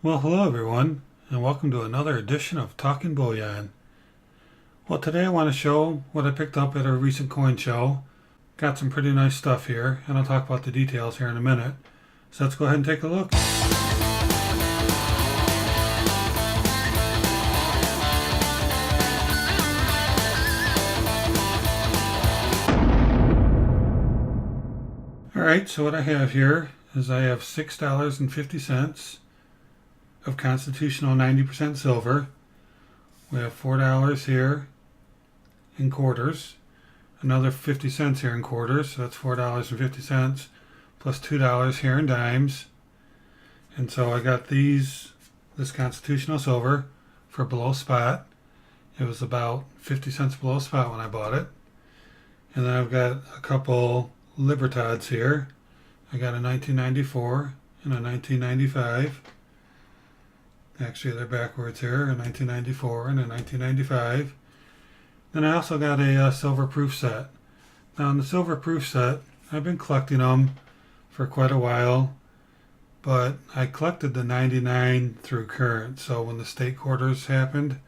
Well, hello everyone, and welcome to another edition of Talking Bullion. Well, today I want to show what I picked up at a recent coin show. Got some pretty nice stuff here, and I'll talk about the details here in a minute. So let's go ahead and take a look. Alright, so what I have here is I have $6.50 of constitutional 90% silver. We have $4 here in quarters, another 50 cents here in quarters, so that's $4.50, plus $2 here in dimes. And so I got this constitutional silver for below spot. It was about 50 cents below spot when I bought it. And then I've got a couple Libertads here. I got a 1994 and a 1995. Actually, they're backwards here, a 1994 and a 1995. Then I also got a silver proof set. Now, in the silver proof set, I've been collecting them for quite a while, but I collected the 99 through current. So when the state quarters happened,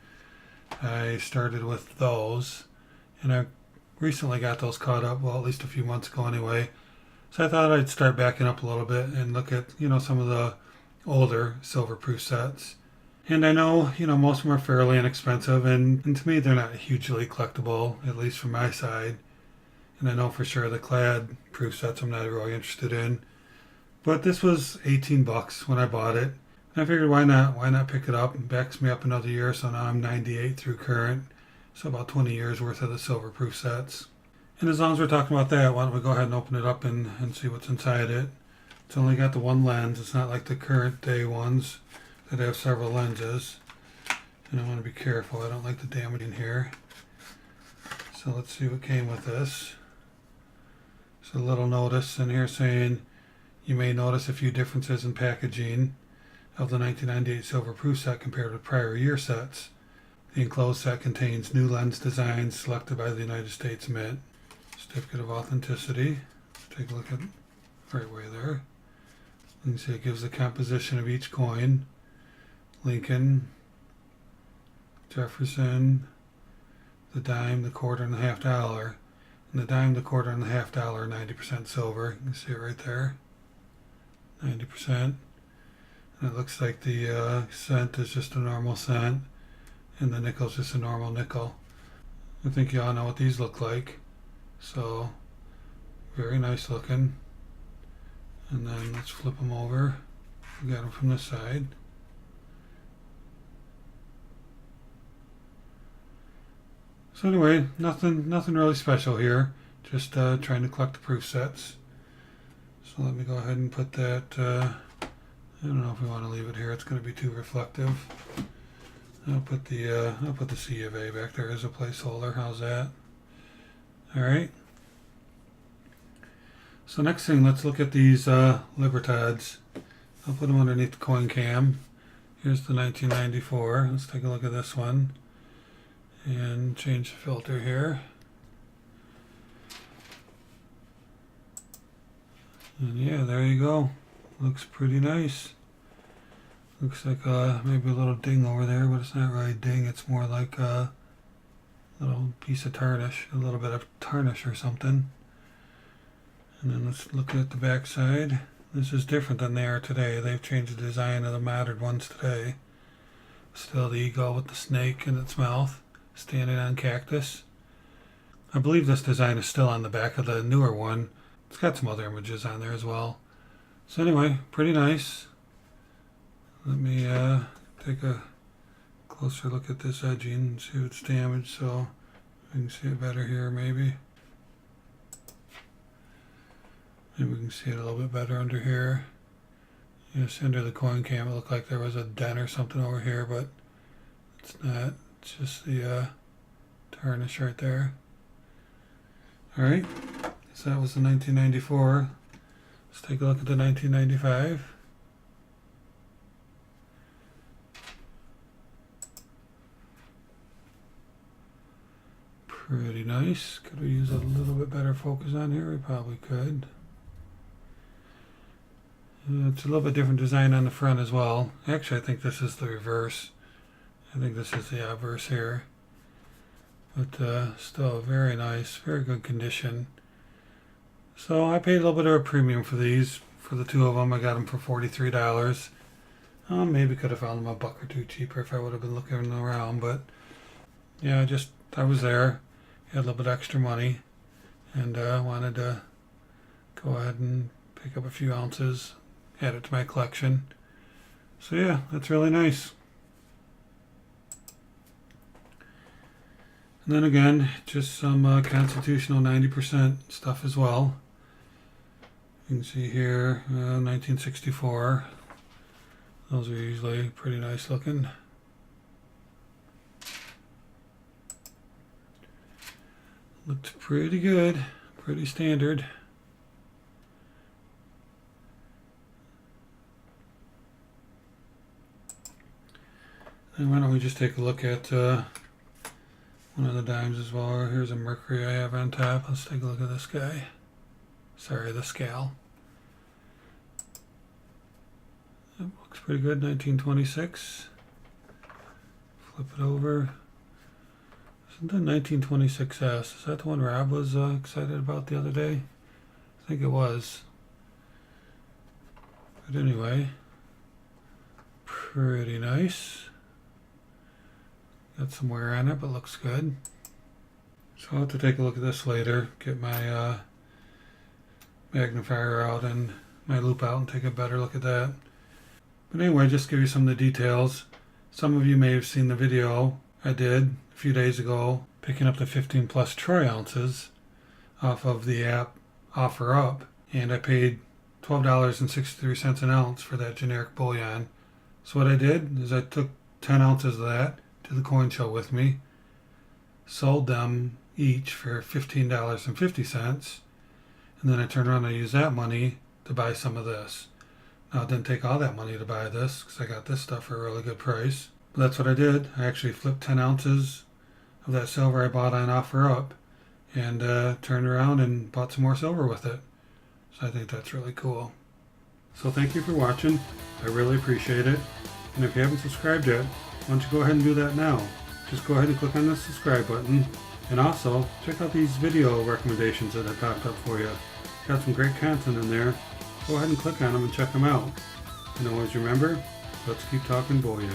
I started with those, and I recently got those caught up, well, at least a few months ago anyway. So I thought I'd start backing up a little bit and look at, some of the older silver proof sets. And I know, most of them are fairly inexpensive, and to me they're not hugely collectible, at least from my side. And I know for sure the clad proof sets I'm not really interested in. But this was $18 when I bought it. And I figured why not pick it up? It backs me up another year, so now I'm 98 through current. So about 20 years worth of the silver proof sets. And as long as we're talking about that, why don't we go ahead and open it up and see what's inside it. It's only got the one lens. It's not like the current day ones that have several lenses. And I want to be careful. I don't like the damage in here. So let's see what came with this. There's a little notice in here saying you may notice a few differences in packaging of the 1998 silver proof set compared with prior year sets. The enclosed set contains new lens designs selected by the United States Mint. Certificate of authenticity. Take a look at right way there. You can see it gives the composition of each coin. Lincoln, Jefferson, the dime, the quarter, and the half dollar. And the dime, the quarter, and the half dollar are 90% silver. You can see it right there. 90%. And it looks like the cent is just a normal cent, and the nickel is just a normal nickel. I think you all know what these look like. So, very nice looking. And then let's flip them over. We got them from this side. So anyway, nothing really special here. Just trying to collect the proof sets. So let me go ahead and put that. I don't know if we want to leave it here. It's going to be too reflective. I'll put the C of A back there as a placeholder. How's that? All right. So next thing, let's look at these Libertads. I'll put them underneath the coin cam. Here's the 1994. Let's take a look at this one. And change the filter here. And yeah, there you go. Looks pretty nice. Looks like maybe a little ding over there, but it's not really a ding. It's more like a little piece of tarnish, a little bit of tarnish or something. And then let's look at the back side. This is different than they are today. They've changed the design of the mattered ones today. Still the eagle with the snake in its mouth, standing on cactus. I believe this design is still on the back of the newer one. It's got some other images on there as well. So anyway, pretty nice. Let me take a closer look at this edging and see if it's damaged so I can see it better here maybe. Maybe we can see it a little bit better under here. Yes, under the coin cam it looked like there was a dent or something over here, but it's not. It's just the tarnish right there. Alright, so that was the 1994. Let's take a look at the 1995. Pretty nice. Could we use a little bit better focus on here? We probably could. It's a little bit different design on the front as well. Actually, I think this is the reverse. I think this is the obverse here. But still very nice, very good condition. So I paid a little bit of a premium for these. For the two of them, I got them for $43. Maybe could have found them a buck or two cheaper if I would have been looking around. But yeah, I was there, had a little bit extra money, and wanted to go ahead and pick up a few ounces, add it to my collection. So yeah, that's really nice. And then again, just some constitutional 90% stuff as well. You can see here, 1964. Those are usually pretty nice looking. Looked pretty good, pretty standard. And why don't we just take a look at one of the dimes as well. Here's a Mercury I have on top. Let's take a look at this guy. Sorry, the scale. That looks pretty good, 1926. Flip it over. Isn't that 1926S? Is that the one Rob was excited about the other day? I think it was. But anyway, pretty nice. Got some wear on it, but looks good. So I'll have to take a look at this later. Get my magnifier out and my loop out and take a better look at that. But anyway, just give you some of the details. Some of you may have seen the video I did a few days ago, picking up the 15 plus troy ounces off of the app OfferUp, and I paid $12.63 an ounce for that generic bullion. So what I did is I took 10 ounces of that to the coin show with me, sold them each for $15.50, and then I turned around and used that money to buy some of this. Now, it didn't take all that money to buy this because I got this stuff for a really good price. But that's what I did. I actually flipped 10 ounces of that silver I bought on OfferUp and turned around and bought some more silver with it. So I think that's really cool. So thank you for watching. I really appreciate it. And if you haven't subscribed yet, why don't you go ahead and do that now. Just go ahead and click on the subscribe button. And also, check out these video recommendations that I popped up for you. Got some great content in there. Go ahead and click on them and check them out. And always remember, let's keep talking bullion.